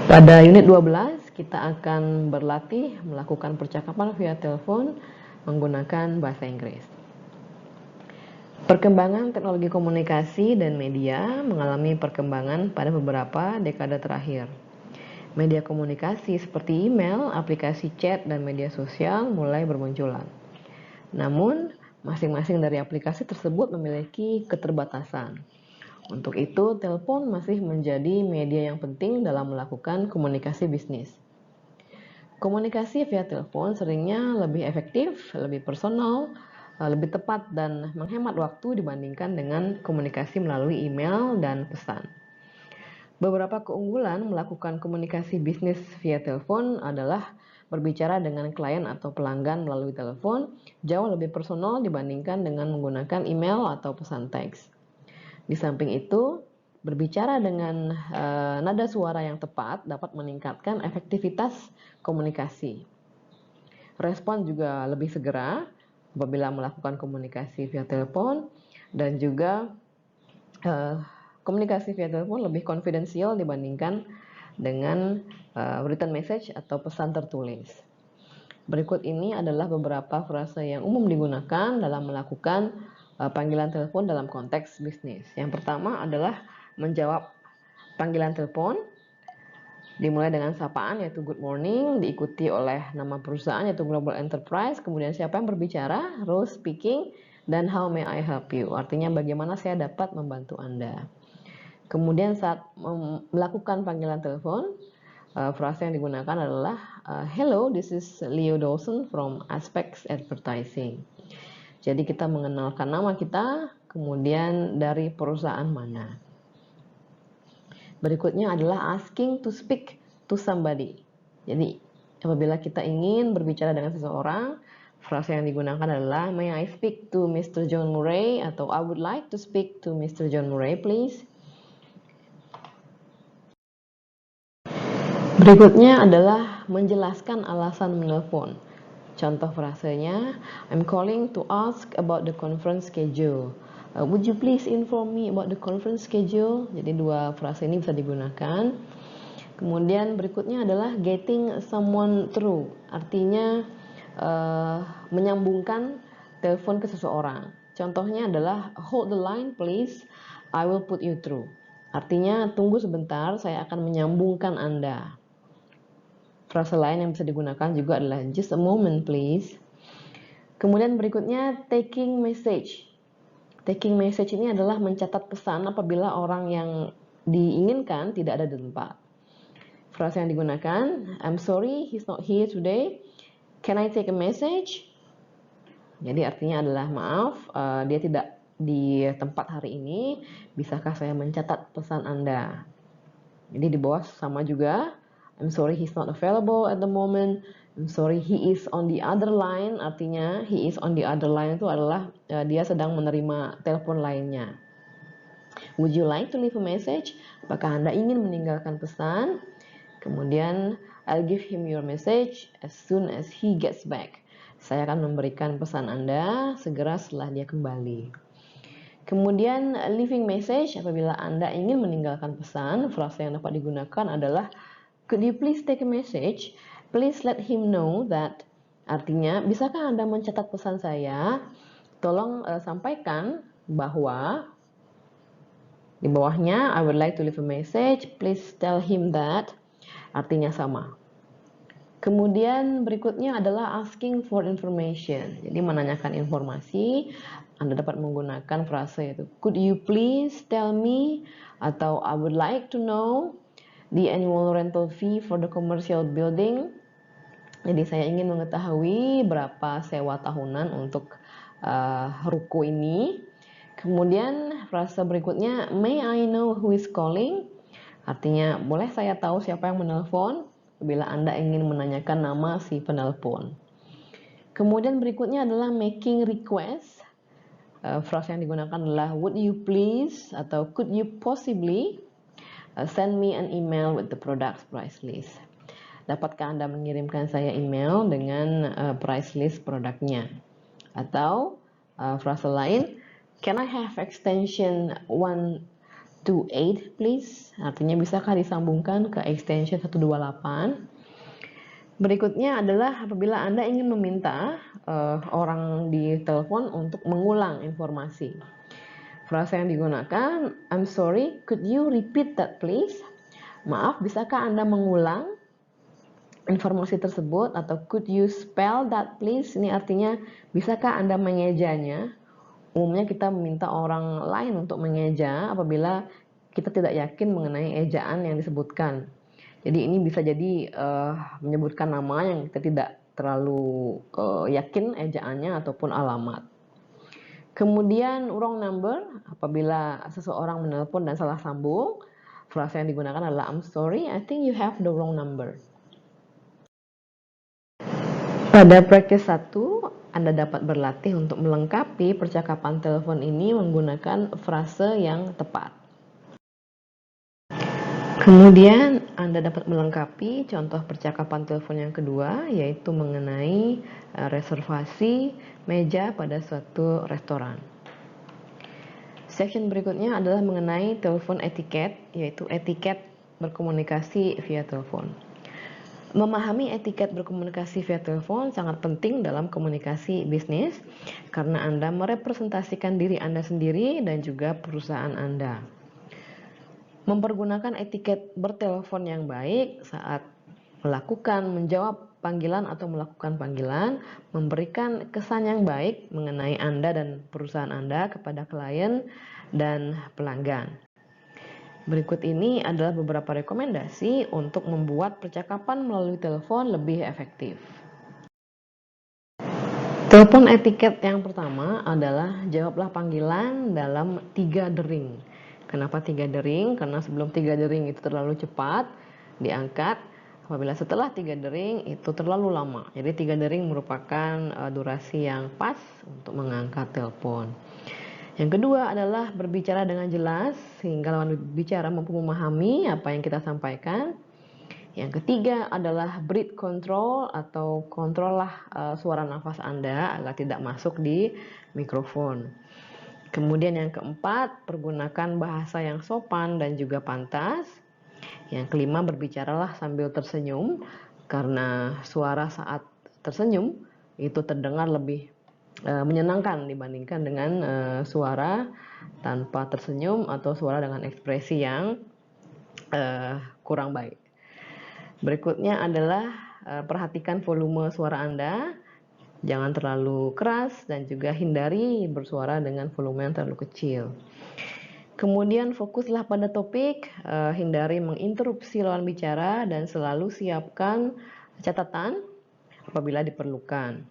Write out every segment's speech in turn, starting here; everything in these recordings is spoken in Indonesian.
Pada unit 12, kita akan berlatih melakukan percakapan via telepon menggunakan bahasa Inggris. Perkembangan teknologi komunikasi dan media mengalami perkembangan pada beberapa dekade terakhir. Media komunikasi seperti email, aplikasi chat, dan media sosial mulai bermunculan. Namun, masing-masing dari aplikasi tersebut memiliki keterbatasan. Untuk itu, telepon masih menjadi media yang penting dalam melakukan komunikasi bisnis. Komunikasi via telepon seringnya lebih efektif, lebih personal, lebih tepat, dan menghemat waktu dibandingkan dengan komunikasi melalui email dan pesan. Beberapa keunggulan melakukan komunikasi bisnis via telepon adalah berbicara dengan klien atau pelanggan melalui telepon jauh lebih personal dibandingkan dengan menggunakan email atau pesan teks. Di samping itu, berbicara dengan nada suara yang tepat dapat meningkatkan efektivitas komunikasi. Respon juga lebih segera apabila melakukan komunikasi via telepon, dan juga komunikasi via telepon lebih konfidensial dibandingkan dengan written message atau pesan tertulis. Berikut ini adalah beberapa frase yang umum digunakan dalam melakukan panggilan telepon dalam konteks bisnis. Yang pertama adalah menjawab panggilan telepon, dimulai dengan sapaan yaitu good morning, diikuti oleh nama perusahaan yaitu Global Enterprise, kemudian siapa yang berbicara, Rose speaking, dan how may I help you, artinya bagaimana saya dapat membantu Anda. Kemudian saat melakukan panggilan telepon, frase yang digunakan adalah hello, this is Leo Dawson from Aspects Advertising. Jadi kita mengenalkan nama kita, kemudian dari perusahaan mana. Berikutnya adalah asking to speak to somebody. Jadi apabila kita ingin berbicara dengan seseorang, frase yang digunakan adalah may I speak to Mr. John Murray, atau I would like to speak to Mr. John Murray please. Berikutnya adalah menjelaskan alasan menelpon. Contoh frasenya, I'm calling to ask about the conference schedule. Would you please inform me about the conference schedule? Jadi dua frase ini bisa digunakan. Kemudian berikutnya adalah getting someone through. Artinya menyambungkan telepon ke seseorang. Contohnya adalah hold the line please, I will put you through. Artinya tunggu sebentar, saya akan menyambungkan Anda. Frase lain yang bisa digunakan juga adalah just a moment please. Kemudian berikutnya taking message. Taking message ini adalah mencatat pesan apabila orang yang diinginkan tidak ada di tempat. Frase yang digunakan, I'm sorry he's not here today, can I take a message? Jadi artinya adalah maaf, dia tidak di tempat hari ini, bisakah saya mencatat pesan Anda? Jadi di bawah sama juga, I'm sorry he's not available at the moment. I'm sorry he is on the other line. Artinya he is on the other line itu adalah dia sedang menerima telepon lainnya. Would you like to leave a message? Apakah Anda ingin meninggalkan pesan? Kemudian I'll give him your message as soon as he gets back. Saya akan memberikan pesan Anda segera setelah dia kembali. Kemudian leaving message, apabila Anda ingin meninggalkan pesan, frase yang dapat digunakan adalah could you please take a message? Please let him know that. Artinya, bisakah Anda mencatat pesan saya? Tolong sampaikan bahwa di bawahnya I would like to leave a message. Please tell him that. Artinya sama. Kemudian berikutnya adalah asking for information. Jadi menanyakan informasi. Anda dapat menggunakan frase itu could you please tell me, atau I would like to know the annual rental fee for the commercial building. Jadi saya ingin mengetahui berapa sewa tahunan untuk ruko ini. Kemudian frase berikutnya, may I know who is calling? Artinya, boleh saya tahu siapa yang menelpon? Bila Anda ingin menanyakan nama si penelpon. Kemudian berikutnya adalah making request. Frase yang digunakan adalah would you please atau could you possibly send me an email with the products price list. Dapatkah Anda mengirimkan saya email dengan price list produknya? Atau frase lain, can I have extension 1 128 please. Artinya bisakah disambungkan ke extension 128. Berikutnya adalah apabila Anda ingin meminta orang di telepon untuk mengulang informasi. Frasa yang digunakan, I'm sorry, could you repeat that please? Maaf, bisakah Anda mengulang informasi tersebut? Atau could you spell that please? Ini artinya, bisakah Anda mengejanya? Umumnya kita meminta orang lain untuk mengeja apabila kita tidak yakin mengenai ejaan yang disebutkan. Jadi ini bisa jadi menyebutkan nama yang kita tidak terlalu yakin ejaannya ataupun alamat. Kemudian wrong number, apabila seseorang menelpon dan salah sambung, frasa yang digunakan adalah I'm sorry, I think you have the wrong number. Pada practice 1, Anda dapat berlatih untuk melengkapi percakapan telepon ini menggunakan frase yang tepat. Kemudian Anda dapat melengkapi contoh percakapan telepon yang kedua, yaitu mengenai reservasi meja pada suatu restoran. Section berikutnya adalah mengenai telepon etiket, yaitu etiket berkomunikasi via telepon. Memahami etiket berkomunikasi via telepon sangat penting dalam komunikasi bisnis karena Anda merepresentasikan diri Anda sendiri dan juga perusahaan Anda. Mempergunakan etiket bertelepon yang baik saat menjawab panggilan atau melakukan panggilan, memberikan kesan yang baik mengenai Anda dan perusahaan Anda kepada klien dan pelanggan. Berikut ini adalah beberapa rekomendasi untuk membuat percakapan melalui telepon lebih efektif. Telepon etiket yang pertama adalah jawablah panggilan dalam 3 dering. Kenapa 3 dering? Karena sebelum 3 dering itu terlalu cepat diangkat. Apabila setelah 3 dering itu terlalu lama. Jadi 3 dering merupakan durasi yang pas untuk mengangkat telepon. Yang kedua adalah berbicara dengan jelas sehingga lawan bicara mampu memahami apa yang kita sampaikan. Yang ketiga adalah breath control atau kontrollah suara nafas Anda agar tidak masuk di mikrofon. Kemudian yang keempat, pergunakan bahasa yang sopan dan juga pantas. Yang kelima, berbicaralah sambil tersenyum karena suara saat tersenyum itu terdengar lebih menyenangkan dibandingkan dengan suara tanpa tersenyum atau suara dengan ekspresi yang kurang baik. Berikutnya adalah perhatikan volume suara Anda. Jangan terlalu keras dan juga hindari bersuara dengan volume yang terlalu kecil. Kemudian fokuslah pada topik, hindari menginterupsi lawan bicara dan selalu siapkan catatan apabila diperlukan.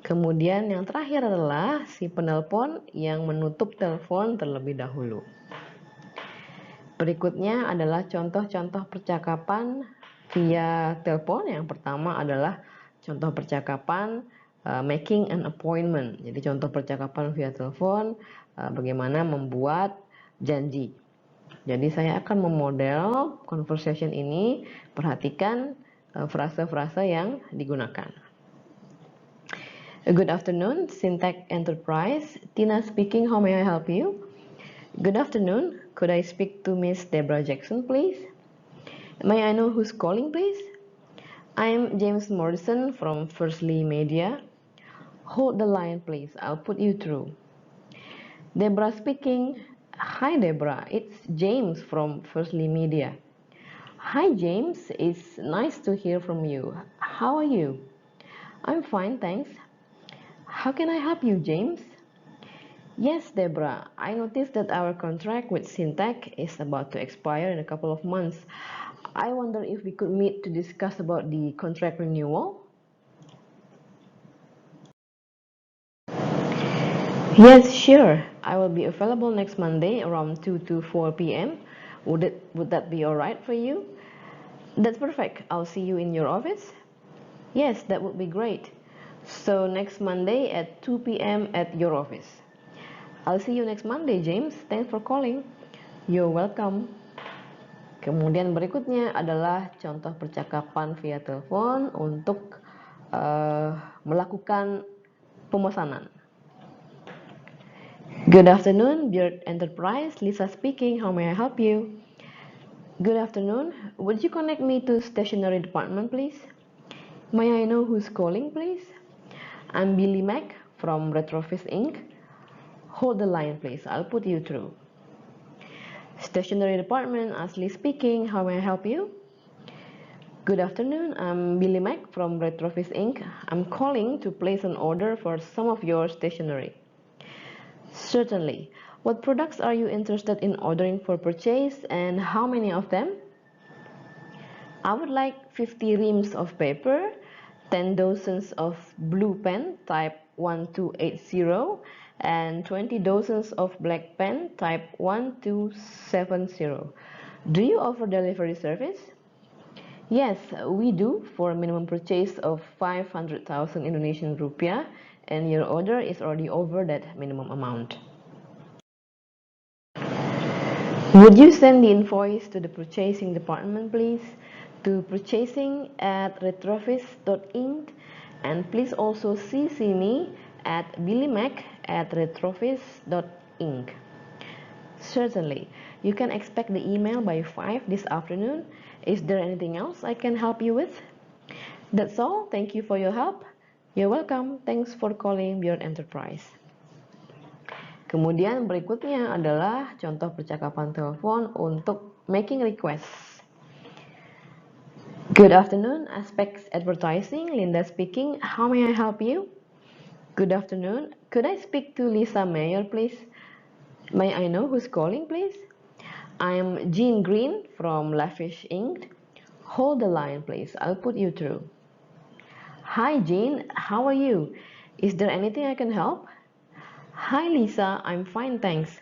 Kemudian yang terakhir adalah si penelpon yang menutup telepon terlebih dahulu. Berikutnya adalah contoh-contoh percakapan via telepon. Yang pertama adalah contoh percakapan making an appointment. Jadi contoh percakapan via telepon bagaimana membuat janji. Jadi saya akan memodel conversation ini, perhatikan frasa-frasa yang digunakan. Good afternoon, Syntax Enterprise. Tina speaking, how may I help you? Good afternoon, could I speak to Miss Deborah Jackson, please? May I know who's calling, please? I'm James Morrison from Firstly Media. Hold the line, please. I'll put you through. Deborah speaking. Hi, Deborah. It's James from Firstly Media. Hi, James. It's nice to hear from you. How are you? I'm fine, thanks. How can I help you, James? Yes, Deborah. I noticed that our contract with Syntax is about to expire in a couple of months. I wonder if we could meet to discuss about the contract renewal. Yes, sure. I will be available next Monday around 2 to 4 p.m. Would that be all right for you? That's perfect. I'll see you in your office. Yes, that would be great. So next Monday at 2 p.m. at your office. I'll see you next Monday, James. Thanks for calling. You're welcome. Kemudian berikutnya adalah contoh percakapan via telepon untuk melakukan pemesanan. Good afternoon, Beard Enterprise. Lisa speaking. How may I help you? Good afternoon. Would you connect me to stationery department, please? May I know who's calling, please? I'm Billy Mack from Retrofist Inc. Hold the line, please. I'll put you through. Stationery department, Ashley speaking. How may I help you? Good afternoon. I'm Billy Mack from Retrofist Inc. I'm calling to place an order for some of your stationery. Certainly. What products are you interested in ordering for purchase and how many of them? I would like 50 reams of paper, 10 dozens of blue pen type 1280 and 20 dozens of black pen type 1270. Do you offer delivery service? Yes, we do for a minimum purchase of 500,000 Indonesian rupiah and your order is already over that minimum amount. Would you send the invoice to the purchasing department, please? To purchasing@retrofist.inc and please also CC me at billymac@retrofist.inc. Certainly. You can expect the email by 5 this afternoon. Is there anything else I can help you with? That's all. Thank you for your help. You're welcome. Thanks for calling Beard Enterprise. Kemudian berikutnya adalah contoh percakapan telepon untuk making requests. Good afternoon, Aspects Advertising, Linda speaking. How may I help you? Good afternoon. Could I speak to Lisa Mayer, please? May I know who's calling, please? I'm Jean Green from Lavish Inc. Hold the line, please. I'll put you through. Hi, Jean. How are you? Is there anything I can help? Hi, Lisa. I'm fine, thanks.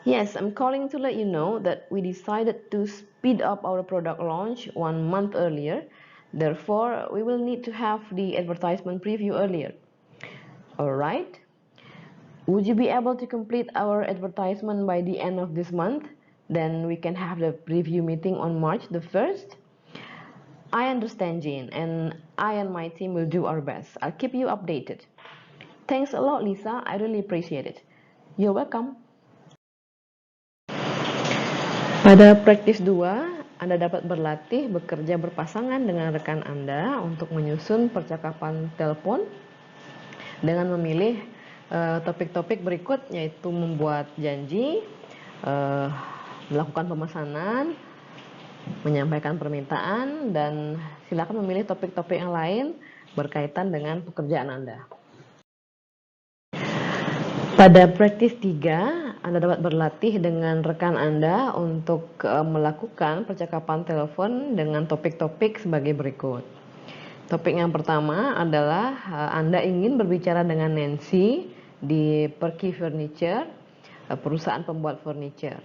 Yes, I'm calling to let you know that we decided to speed up our product launch 1 month earlier. Therefore, we will need to have the advertisement preview earlier. Alright. Would you be able to complete our advertisement by the end of this month? Then we can have the preview meeting on March the 1st. I understand, Jane, and I and my team will do our best. I'll keep you updated. Thanks a lot, Lisa. I really appreciate it. You're welcome. Pada praktis 2, Anda dapat berlatih bekerja berpasangan dengan rekan Anda untuk menyusun percakapan telepon dengan memilih topik-topik berikut, yaitu membuat janji, melakukan pemesanan, menyampaikan permintaan, dan silakan memilih topik-topik yang lain berkaitan dengan pekerjaan Anda. Pada praktis 3, Anda dapat berlatih dengan rekan Anda untuk melakukan percakapan telepon dengan topik-topik sebagai berikut. Topik yang pertama adalah Anda ingin berbicara dengan Nancy di Perky Furniture, perusahaan pembuat furniture.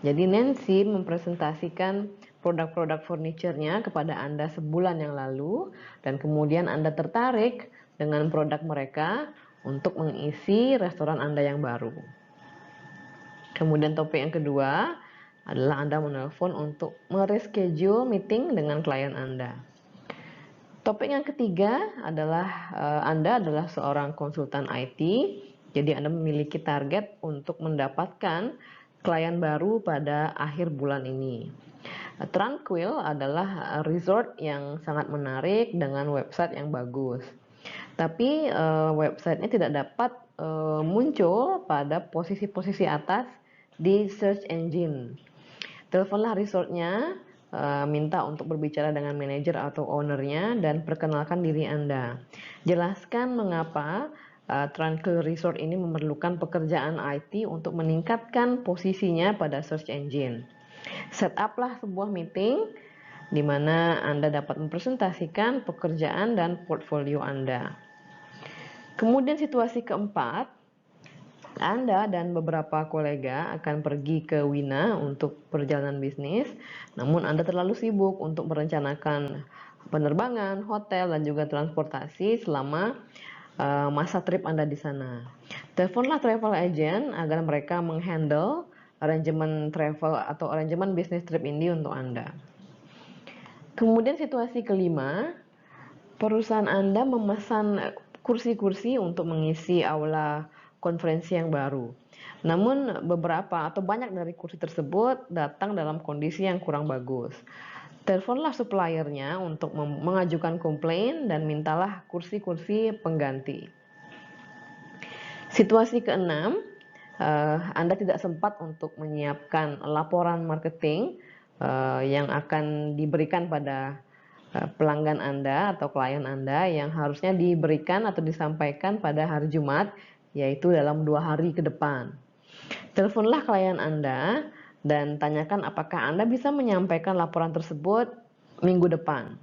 Jadi Nancy mempresentasikan produk-produk furniture-nya kepada Anda sebulan yang lalu dan kemudian Anda tertarik dengan produk mereka untuk mengisi restoran Anda yang baru. Kemudian topik yang kedua adalah Anda menelpon untuk mereschedule meeting dengan klien Anda. Topik yang ketiga adalah Anda adalah seorang konsultan IT, jadi Anda memiliki target untuk mendapatkan klien baru pada akhir bulan ini. Tranquil adalah resort yang sangat menarik dengan website yang bagus. Tapi websitenya tidak dapat muncul pada posisi-posisi atas di search engine. Teleponlah resortnya, minta untuk berbicara dengan manajer atau ownernya dan perkenalkan diri Anda. Jelaskan mengapa Tranquil Resort ini memerlukan pekerjaan IT untuk meningkatkan posisinya pada search engine. Set up-lah sebuah meeting di mana Anda dapat mempresentasikan pekerjaan dan portfolio Anda. Kemudian situasi keempat, Anda dan beberapa kolega akan pergi ke Wina untuk perjalanan bisnis, namun Anda terlalu sibuk untuk merencanakan penerbangan, hotel, dan juga transportasi selama masa trip Anda di sana. Teleponlah travel agent agar mereka menghandle arrangement travel atau arrangement bisnis trip ini untuk Anda. Kemudian situasi kelima, perusahaan Anda memesan kursi-kursi untuk mengisi aula konferensi yang baru. Namun beberapa atau banyak dari kursi tersebut datang dalam kondisi yang kurang bagus. Teleponlah suppliernya untuk mengajukan komplain dan mintalah kursi-kursi pengganti. Situasi keenam, Anda tidak sempat untuk menyiapkan laporan marketing yang akan diberikan pada pelanggan Anda atau klien Anda yang harusnya diberikan atau disampaikan pada hari Jumat, yaitu dalam 2 hari ke depan. Teleponlah klien Anda dan tanyakan apakah Anda bisa menyampaikan laporan tersebut minggu depan.